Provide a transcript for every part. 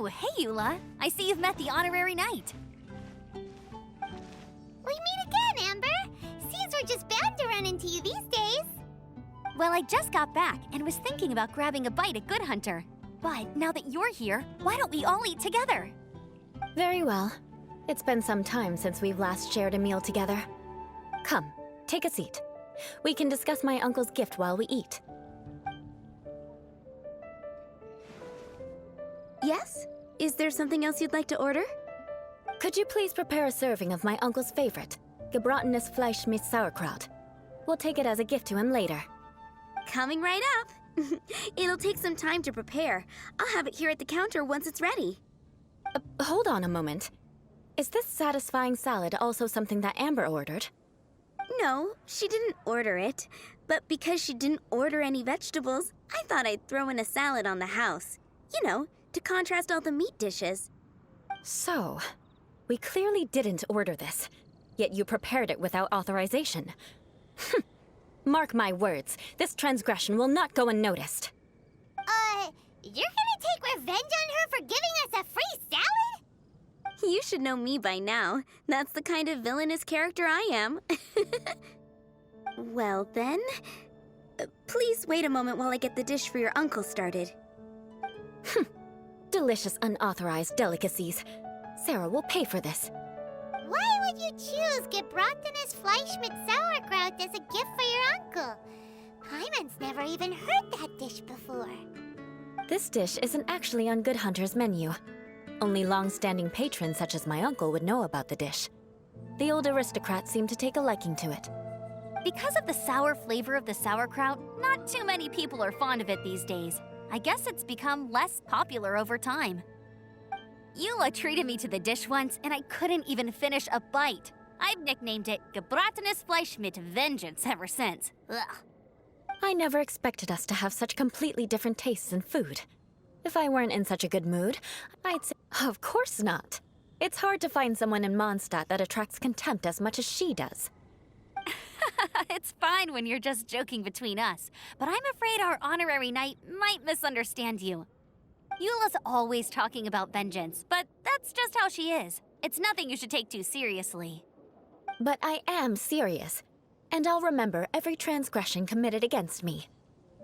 Oh, hey, Eula. I see you've met the honorary knight. We meet again, Amber. Seems we're just bound to run into you these days. Well, I just got back and was thinking about grabbing a bite at Good Hunter. But now that you're here, why don't we all eat together? Very well. It's been some time since we've last shared a meal together. Come, take a seat. We can discuss my uncle's gift while we eat. Yes? Is there something else you'd like to order? Could you please prepare a serving of my uncle's favorite, gebratenes Fleisch mit Sauerkraut? We'll take it as a gift to him later. Coming right up. It'll take some time to prepare. I'll have it here at the counter once it's ready. Hold on a moment. Is this satisfying salad also something that Amber ordered? No, she didn't order it. But because she didn't order any vegetables, I thought I'd throw in a salad on the house. You know, to contrast all the meat dishes. So, we clearly didn't order this, yet you prepared it without authorization. Mark my words, this transgression will not go unnoticed. You're gonna take revenge on her for giving us a free salad? You should know me by now. That's the kind of villainous character I am. Well then, please wait a moment while I get the dish for your uncle started. Delicious unauthorized delicacies. Sarah will pay for this. Why would you choose gebratenes Fleisch mit Sauerkraut as a gift for your uncle? Paimon's never even heard that dish before. This dish isn't actually on Good Hunter's menu. Only long-standing patrons such as my uncle would know about the dish. The old aristocrats seem to take a liking to it. Because of the sour flavor of the sauerkraut, not too many people are fond of it these days. I guess it's become less popular over time. Eula treated me to the dish once, and I couldn't even finish a bite. I've nicknamed it gebratenes Fleisch mit Vengeance ever since. Ugh. I never expected us to have such completely different tastes in food. If I weren't in such a good mood, I'd say, of course not. It's hard to find someone in Mondstadt that attracts contempt as much as she does. It's fine when you're just joking between us, but I'm afraid our honorary knight might misunderstand you. Eula's always talking about vengeance, but that's just how she is. It's nothing you should take too seriously. But I am serious, and I'll remember every transgression committed against me.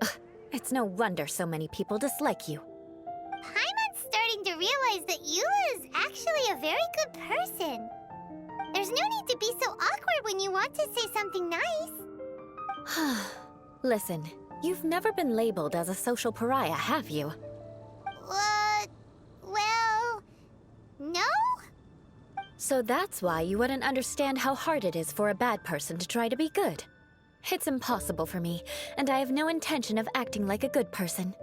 Ugh, it's no wonder so many people dislike you. Paimon's starting to realize that Eula is actually a very good person. There's no need to be so awkward when you want to say something nice. Listen, you've never been labeled as a social pariah, have you? Well, no? So that's why you wouldn't understand how hard it is for a bad person to try to be good. It's impossible for me, and I have no intention of acting like a good person.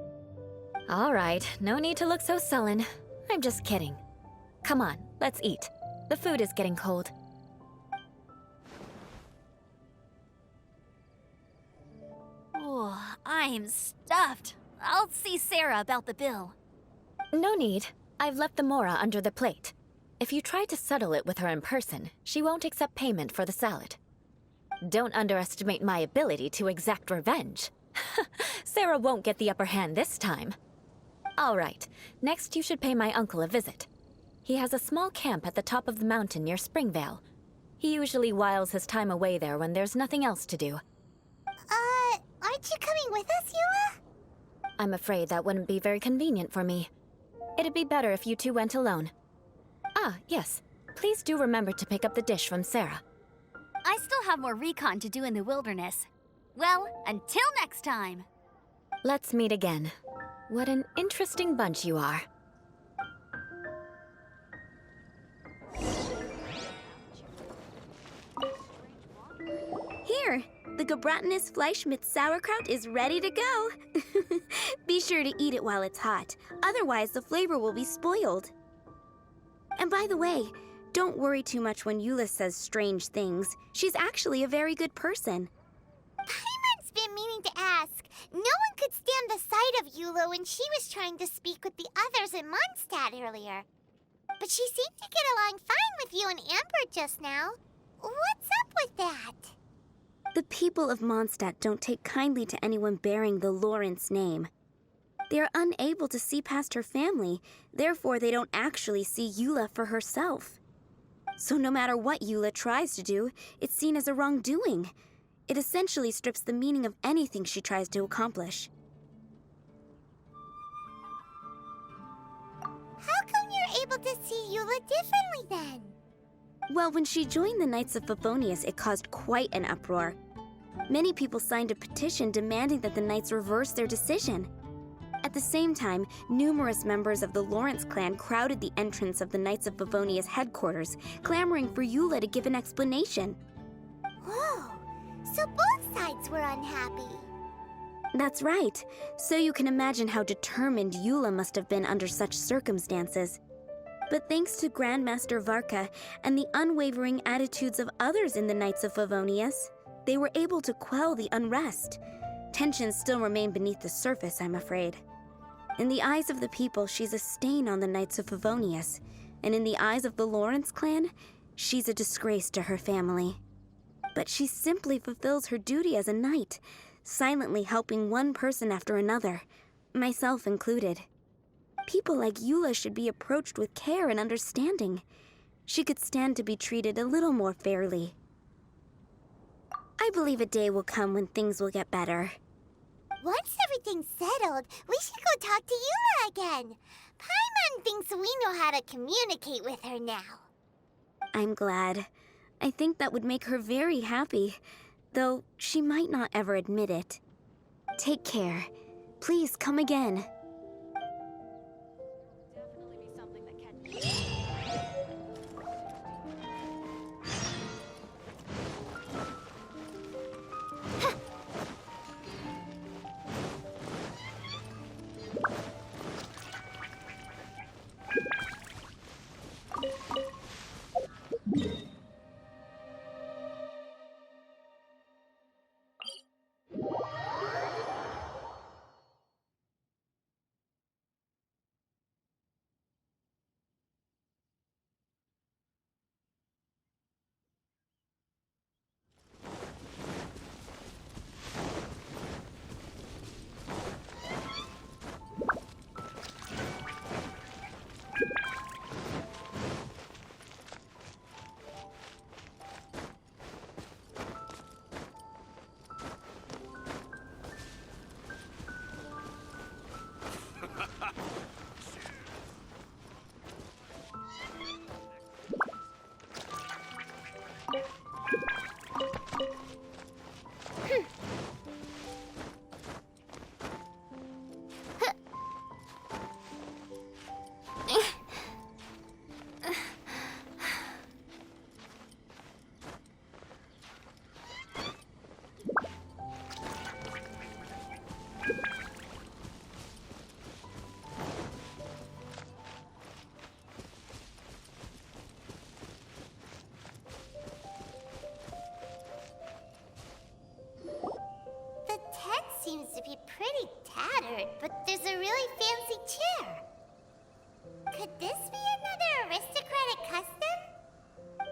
All right, no need to look so sullen. I'm just kidding. Come on, let's eat. The food is getting cold. Oh, I'm stuffed. I'll see Sarah about the bill. No need. I've left the mora under the plate. If you try to settle it with her in person, she won't accept payment for the salad. Don't underestimate my ability to exact revenge. Sarah won't get the upper hand this time. All right, next you should pay my uncle a visit. He has a small camp at the top of the mountain near Springvale. He usually whiles his time away there when there's nothing else to do. Aren't you coming with us, Eula? I'm afraid that wouldn't be very convenient for me. It'd be better if you two went alone. Ah, yes. Please do remember to pick up the dish from Sarah. I still have more recon to do in the wilderness. Well, until next time. Let's meet again. What an interesting bunch you are. Here, the gebratenes Fleisch mit Sauerkraut is ready to go. Be sure to eat it while it's hot, otherwise the flavor will be spoiled. And by the way, don't worry too much when Eula says strange things. She's actually a very good person. Paimon's been meaning to ask. No one could stand the sight of Eula when she was trying to speak with the others in Mondstadt earlier. But she seemed to get along fine with you and Amber just now. What's up with that? The people of Mondstadt don't take kindly to anyone bearing the Lawrence name. They are unable to see past her family, therefore they don't actually see Eula for herself. So no matter what Eula tries to do, it's seen as a wrongdoing. It essentially strips the meaning of anything she tries to accomplish. How come you're able to see Eula differently then? Well, when she joined the Knights of Favonius, it caused quite an uproar. Many people signed a petition demanding that the Knights reverse their decision. At the same time, numerous members of the Lawrence clan crowded the entrance of the Knights of Favonius headquarters, clamoring for Eula to give an explanation. Whoa, so both sides were unhappy. That's right. So you can imagine how determined Eula must have been under such circumstances. But thanks to Grandmaster Varka and the unwavering attitudes of others in the Knights of Favonius, they were able to quell the unrest. Tensions still remain beneath the surface, I'm afraid. In the eyes of the people, she's a stain on the Knights of Favonius, and in the eyes of the Lawrence clan, she's a disgrace to her family. But she simply fulfills her duty as a knight, silently helping one person after another, myself included. People like Eula should be approached with care and understanding. She could stand to be treated a little more fairly. I believe a day will come when things will get better. Once everything's settled, we should go talk to Eula again. Paimon thinks we know how to communicate with her now. I'm glad. I think that would make her very happy, though she might not ever admit it. Take care. Please come again. Seems to be pretty tattered, but there's a really fancy chair. Could this be another aristocratic custom?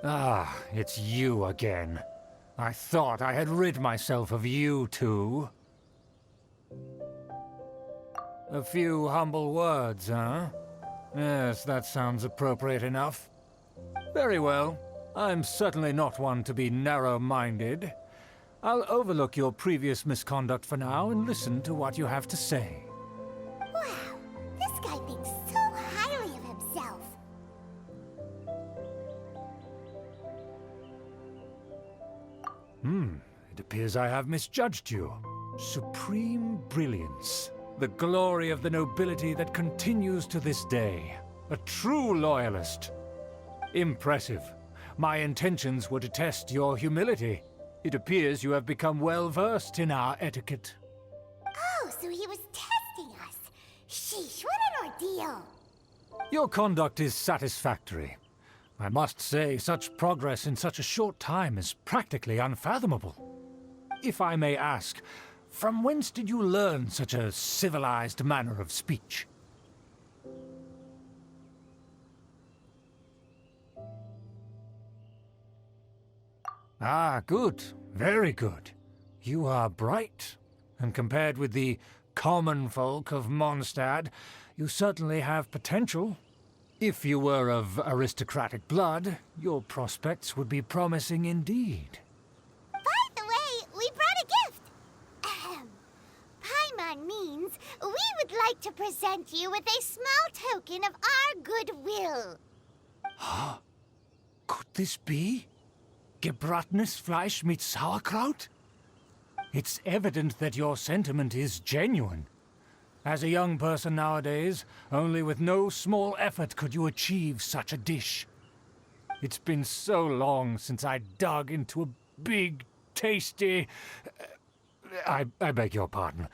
Ah, it's you again. I thought I had rid myself of you two. A few humble words, huh? Yes, that sounds appropriate enough. Very well. I'm certainly not one to be narrow-minded. I'll overlook your previous misconduct for now and listen to what you have to say. Wow, this guy thinks so highly of himself. It appears I have misjudged you. Supreme brilliance. The glory of the nobility that continues to this day. A true loyalist. Impressive. My intentions were to test your humility. It appears you have become well-versed in our etiquette. Oh, so he was testing us. Sheesh, what an ordeal. Your conduct is satisfactory. I must say, such progress in such a short time is practically unfathomable. If I may ask, from whence did you learn such a civilized manner of speech? Ah, good. Very good. You are bright, and compared with the common folk of Mondstadt, you certainly have potential. If you were of aristocratic blood, your prospects would be promising indeed. By the way, we brought a gift. Ahem. Paimon means we would like to present you with a small token of our goodwill. Huh? Could this be? Gebratenes Fleisch mit Sauerkraut? It's evident that your sentiment is genuine. As a young person nowadays, only with no small effort could you achieve such a dish. It's been so long since I dug into a big, tasty... I beg your pardon.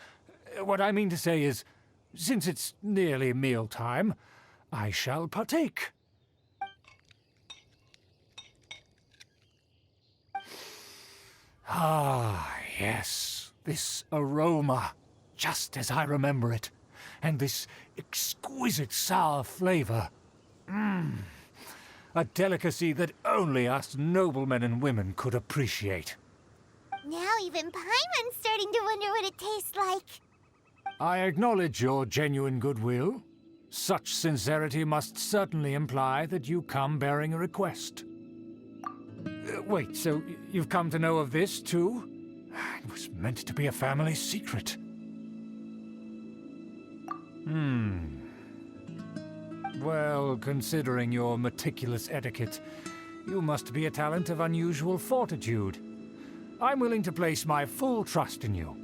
What I mean to say is, since it's nearly mealtime, I shall partake. Ah, yes, this aroma, just as I remember it, and this exquisite sour flavor. A delicacy that only us noblemen and women could appreciate. Now even Paimon's starting to wonder what it tastes like. I acknowledge your genuine goodwill. Such sincerity must certainly imply that you come bearing a request. Wait, so you've come to know of this, too? It was meant to be a family secret. Well, considering your meticulous etiquette, you must be a talent of unusual fortitude. I'm willing to place my full trust in you.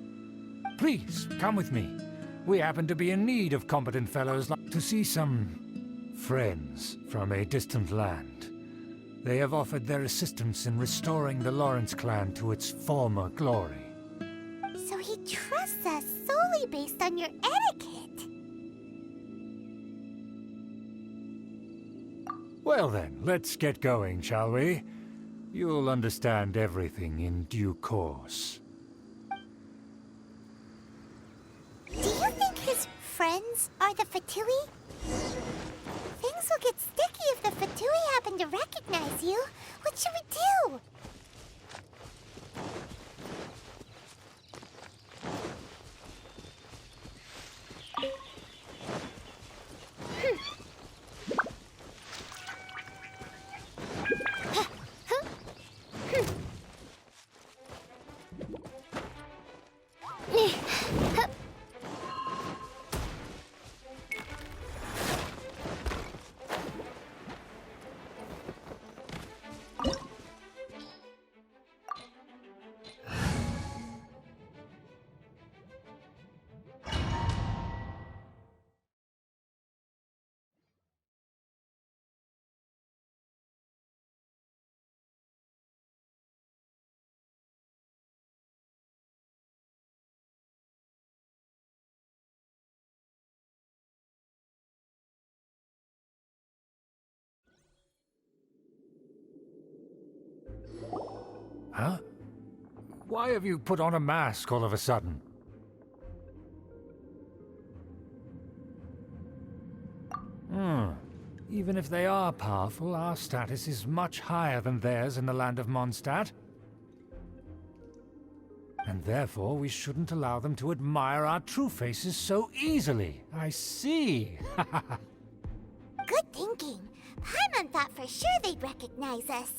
Please, come with me. We happen to be in need of competent fellows like to see some friends from a distant land. They have offered their assistance in restoring the Lawrence clan to its former glory. So he trusts us solely based on your etiquette. Well then, let's get going, shall we? You'll understand everything in due course. Do you think his friends are the Fatui? Things will get sticky if the Fatui happen to recognize you. What should we do? Huh? Why have you put on a mask all of a sudden? Even if they are powerful, our status is much higher than theirs in the land of Mondstadt. And therefore, we shouldn't allow them to admire our true faces so easily. I see. Good thinking. Paimon thought for sure they'd recognize us.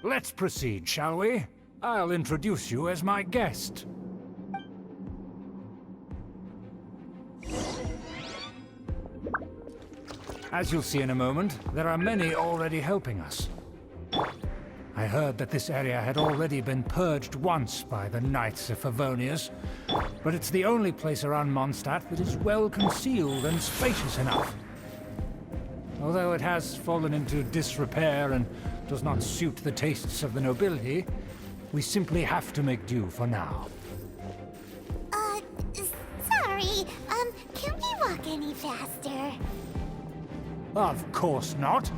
Let's proceed, shall we? I'll introduce you as my guest. As you'll see in a moment, there are many already helping us. I heard that this area had already been purged once by the Knights of Favonius, but it's the only place around Mondstadt that is well concealed and spacious enough. Although it has fallen into disrepair and does not suit the tastes of the nobility, we simply have to make do for now. Sorry, can we walk any faster? Of course not.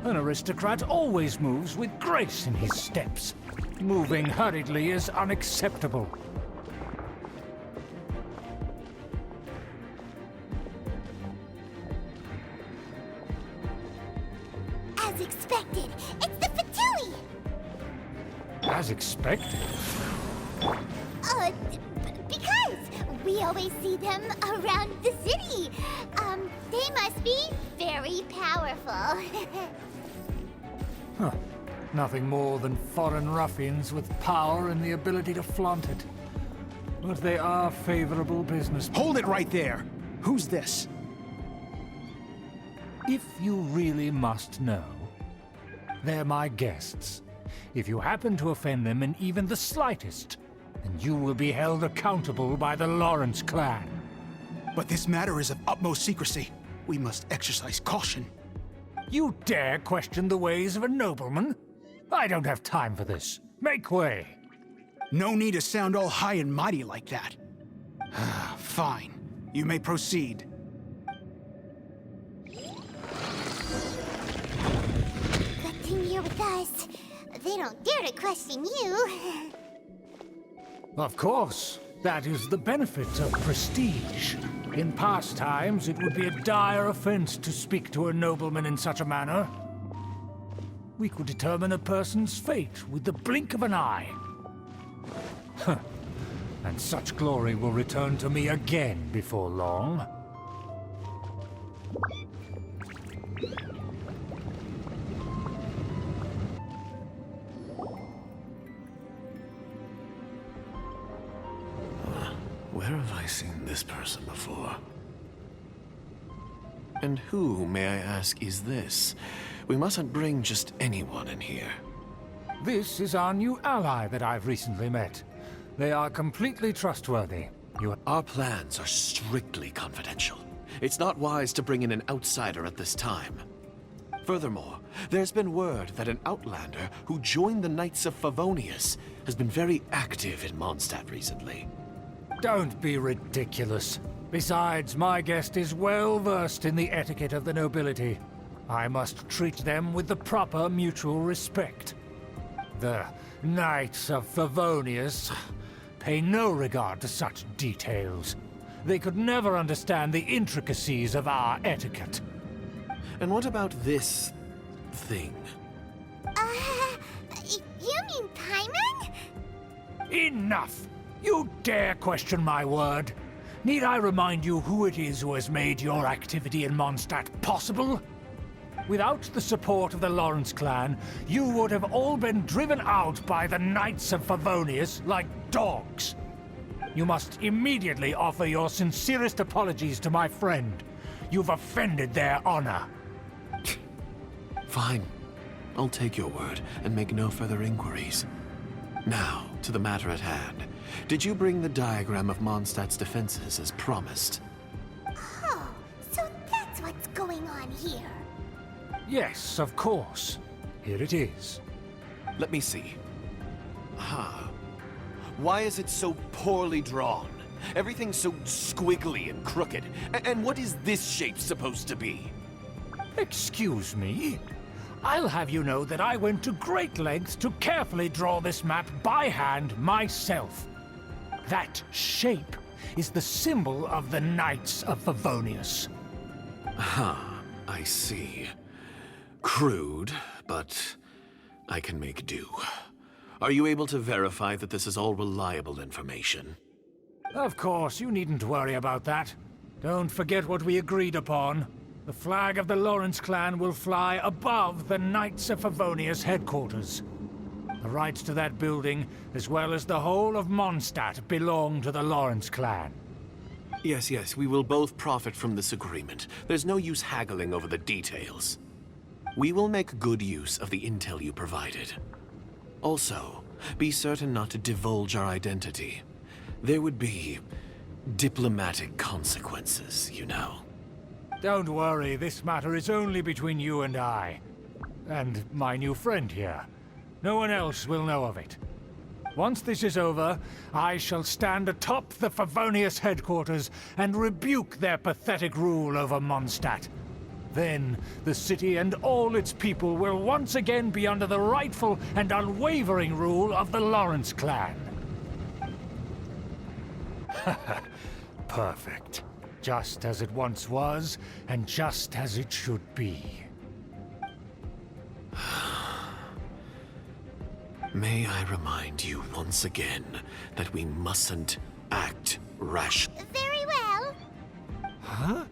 An aristocrat always moves with grace in his steps. Moving hurriedly is unacceptable. As expected, it's the Fatui! As expected. Because We always see them around the city. They must be very powerful. Huh. Nothing more than foreign ruffians with power and the ability to flaunt it. But they are favorable business. Hold it right there! Who's this? If you really must know, they're my guests. If you happen to offend them in even the slightest, then you will be held accountable by the Lawrence clan. But this matter is of utmost secrecy. We must exercise caution. You dare question the ways of a nobleman? I don't have time for this. Make way. No need to sound all high and mighty like that. Fine. You may proceed. Good thing you're with us. They don't dare to question you. Of course. That is the benefit of prestige. In past times, it would be a dire offense to speak to a nobleman in such a manner. We could determine a person's fate with the blink of an eye. And such glory will return to me again before long. Where have I seen this person before? And who, may I ask, is this? We mustn't bring just anyone in here. This is our new ally that I've recently met. They are completely trustworthy. Our plans are strictly confidential. It's not wise to bring in an outsider at this time. Furthermore, there's been word that an outlander who joined the Knights of Favonius has been very active in Mondstadt recently. Don't be ridiculous. Besides, my guest is well versed in the etiquette of the nobility. I must treat them with the proper mutual respect. The Knights of Favonius pay no regard to such details. They could never understand the intricacies of our etiquette. And what about this thing? You mean Paimon? Enough! You dare question my word? Need I remind you who it is who has made your activity in Mondstadt possible? Without the support of the Lawrence clan, you would have all been driven out by the Knights of Favonius like dogs. You must immediately offer your sincerest apologies to my friend. You've offended their honor. Fine. I'll take your word and make no further inquiries. Now, to the matter at hand. Did you bring the diagram of Mondstadt's defenses as promised? Oh, so that's what's going on here. Yes, of course. Here it is. Let me see. Aha. Why is it so poorly drawn? Everything's so squiggly and crooked. And what is this shape supposed to be? Excuse me? I'll have you know that I went to great lengths to carefully draw this map by hand myself. That shape is the symbol of the Knights of Favonius. Aha, I see. Crude, but I can make do. Are you able to verify that this is all reliable information? Of course, you needn't worry about that. Don't forget what we agreed upon. The flag of the Lawrence clan will fly above the Knights of Favonius headquarters. The rights to that building, as well as the whole of Mondstadt, belong to the Lawrence clan. Yes, we will both profit from this agreement. There's no use haggling over the details. We will make good use of the intel you provided. Also, be certain not to divulge our identity. There would be diplomatic consequences, you know. Don't worry, this matter is only between you and I. And my new friend here. No one else will know of it. Once this is over, I shall stand atop the Favonius headquarters and rebuke their pathetic rule over Mondstadt. Then, the city and all its people will once again be under the rightful and unwavering rule of the Lawrence clan. Perfect. Just as it once was, and just as it should be. May I remind you once again that we mustn't act rash. Very well. Huh?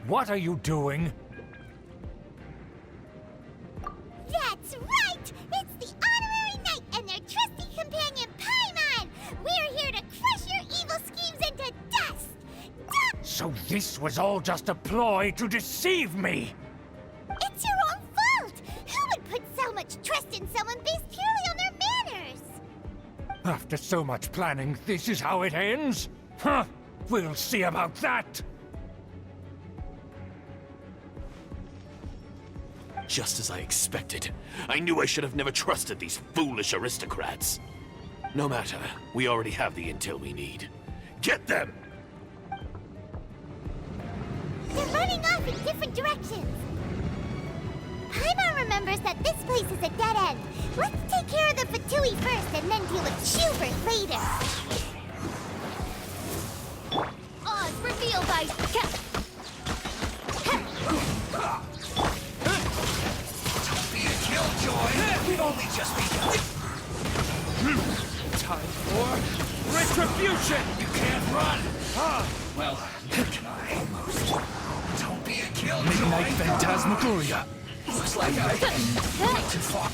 What are you doing? That's right! It's the Honorary Knight and their trusty companion, Paimon! We're here to crush your evil schemes into dust! So this was all just a ploy to deceive me! It's your own fault! Who would put so much trust in someone based purely on their manners? After so much planning, this is how it ends? Huh! We'll see about that! Just as I expected. I knew I should have never trusted these foolish aristocrats. No matter, we already have the intel we need. Get them! They're running off in different directions. Paimon remembers that this place is a dead end. Let's take care of the Fatui first and then deal with Schubert later. Oz, reveal by... We've only just begun. Time for retribution! You can't run. Well, you can almost. Don't be a killjoy. Midnight Phantasmagoria! Looks like I went too far.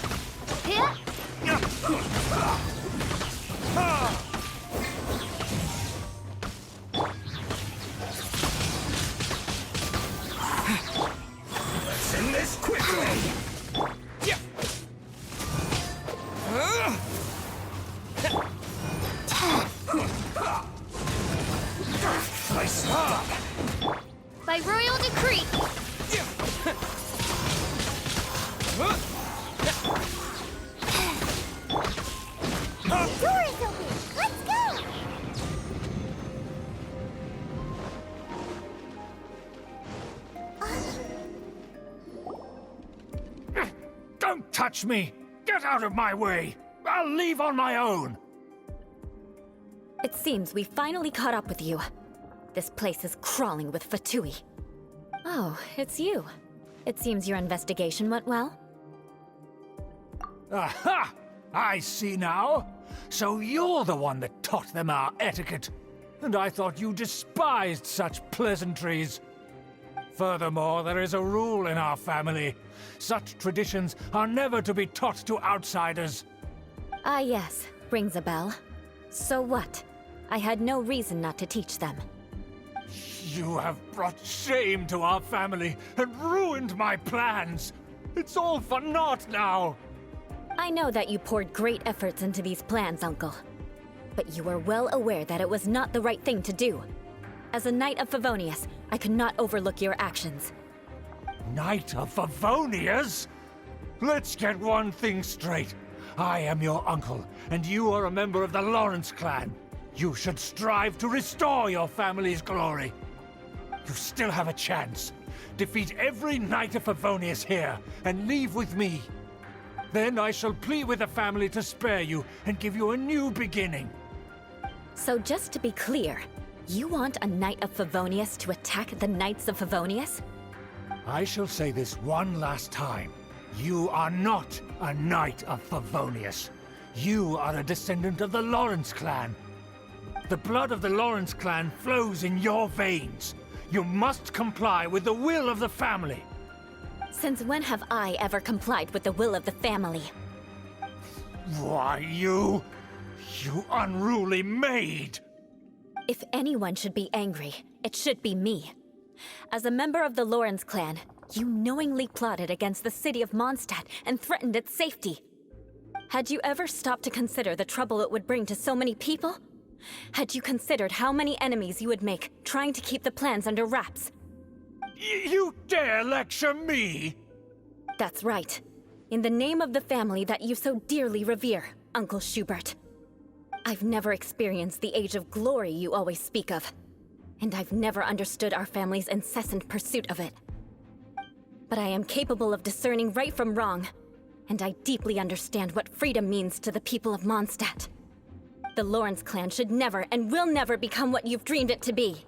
Let's end this quickly. Nice. By royal decree. The door is open. Let's go. Don't touch me! Get out of my way! I'll leave on my own! It seems we finally caught up with you. This place is crawling with Fatui. Oh, it's you. It seems your investigation went well. Aha! I see now. So you're the one that taught them our etiquette. And I thought you despised such pleasantries. Furthermore, there is a rule in our family. Such traditions are never to be taught to outsiders. Ah yes, rings a bell. So what? I had no reason not to teach them. You have brought shame to our family and ruined my plans. It's all for naught now. I know that you poured great efforts into these plans, Uncle. But you were well aware that it was not the right thing to do. As a Knight of Favonius, I could not overlook your actions. Knight of Favonius? Let's get one thing straight. I am your uncle, and you are a member of the Lawrence clan. You should strive to restore your family's glory. You still have a chance. Defeat every Knight of Favonius here, and leave with me. Then I shall plead with the family to spare you and give you a new beginning. So just to be clear, you want a Knight of Favonius to attack the Knights of Favonius? I shall say this one last time. You are not a Knight of Favonius. You are a descendant of the Lawrence clan. The blood of the Lawrence clan flows in your veins. You must comply with the will of the family. Since when have I ever complied with the will of the family? Why, you unruly maid! If anyone should be angry, it should be me. As a member of the Lawrence clan, you knowingly plotted against the city of Mondstadt and threatened its safety. Had you ever stopped to consider the trouble it would bring to so many people? Had you considered how many enemies you would make trying to keep the plans under wraps? You dare lecture me? That's right. In the name of the family that you so dearly revere, Uncle Schubert. I've never experienced the age of glory you always speak of, and I've never understood our family's incessant pursuit of it. But I am capable of discerning right from wrong, and I deeply understand what freedom means to the people of Mondstadt. The Lawrence clan should never and will never become what you've dreamed it to be.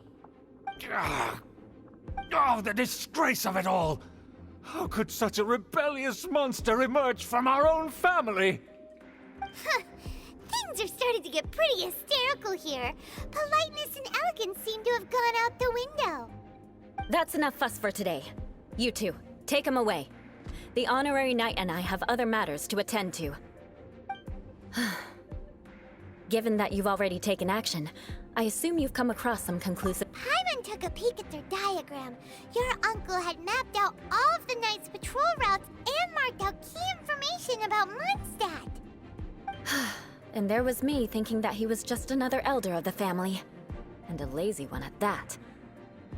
Oh, the disgrace of it all! How could such a rebellious monster emerge from our own family? Things have started to get pretty hysterical here. Politeness and elegance seem to have gone out the window. That's enough fuss for today. You two, take him away. The honorary knight and I have other matters to attend to. Given that you've already taken action, I assume you've come across some conclusive— Paimon took a peek at their diagram. Your uncle had mapped out all of the Knight's patrol routes and marked out key information about Mondstadt. And there was me thinking that he was just another elder of the family. And a lazy one at that.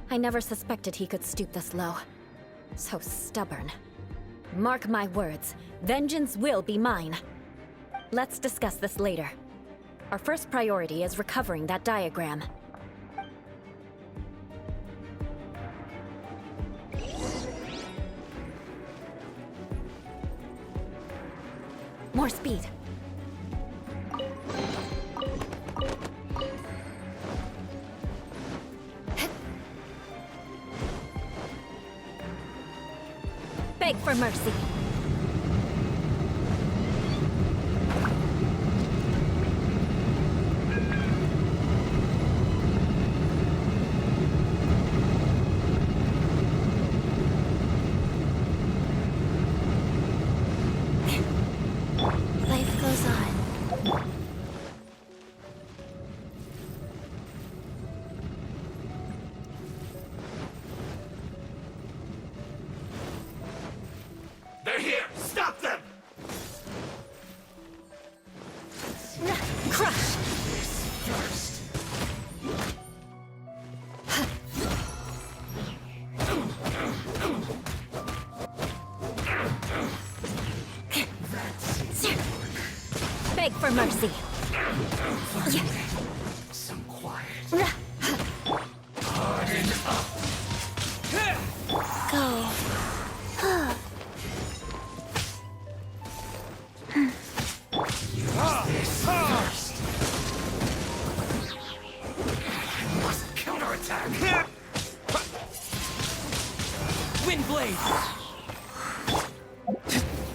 I never suspected he could stoop this low. So stubborn. Mark my words, vengeance will be mine. Let's discuss this later. Our first priority is recovering that diagram. More speed. Beg for mercy. Life goes on. They're here! Stop them! Crush! This first. Beg for mercy. Some quiet. Harden up. Go. This first. I must counterattack. Windblade!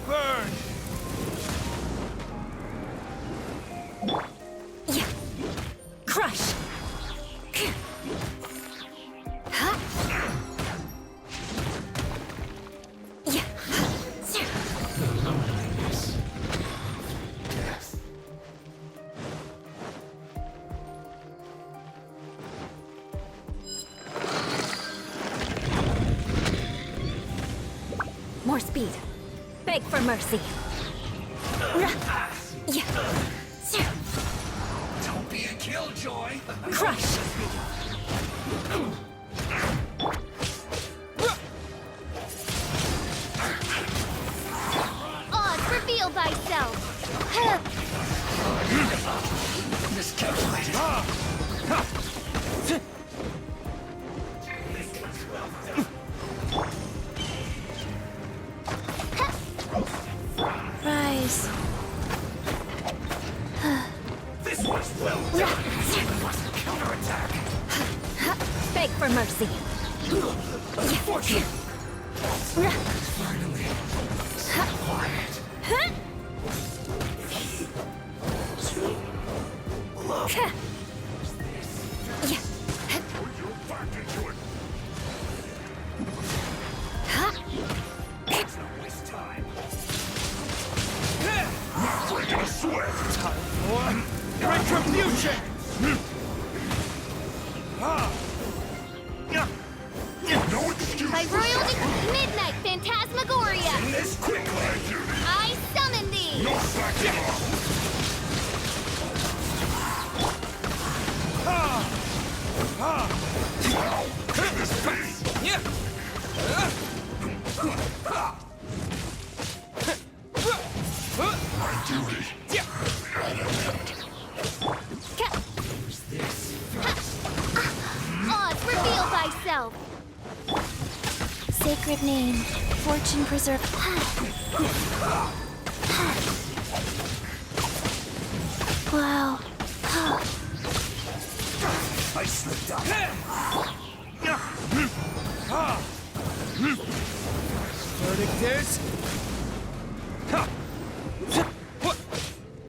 Burn! Crush! More speed. Beg for mercy. Don't be a killjoy. Crush! Oz, reveal thyself. Miscalculated. Rise. This was well done. I must counterattack. Beg for mercy. Unfortunate. Finally. So quiet. Love. Let's not waste time. Breaking a sweat. Time for Retribution! no excuse. By royal midnight phantasmagoria, In this quickly. I summon thee. No backing off. Can this be? Yeah! My duty. Yeah! Oz, reveal thyself. Sacred name, fortune preserve. Wow. I slipped up.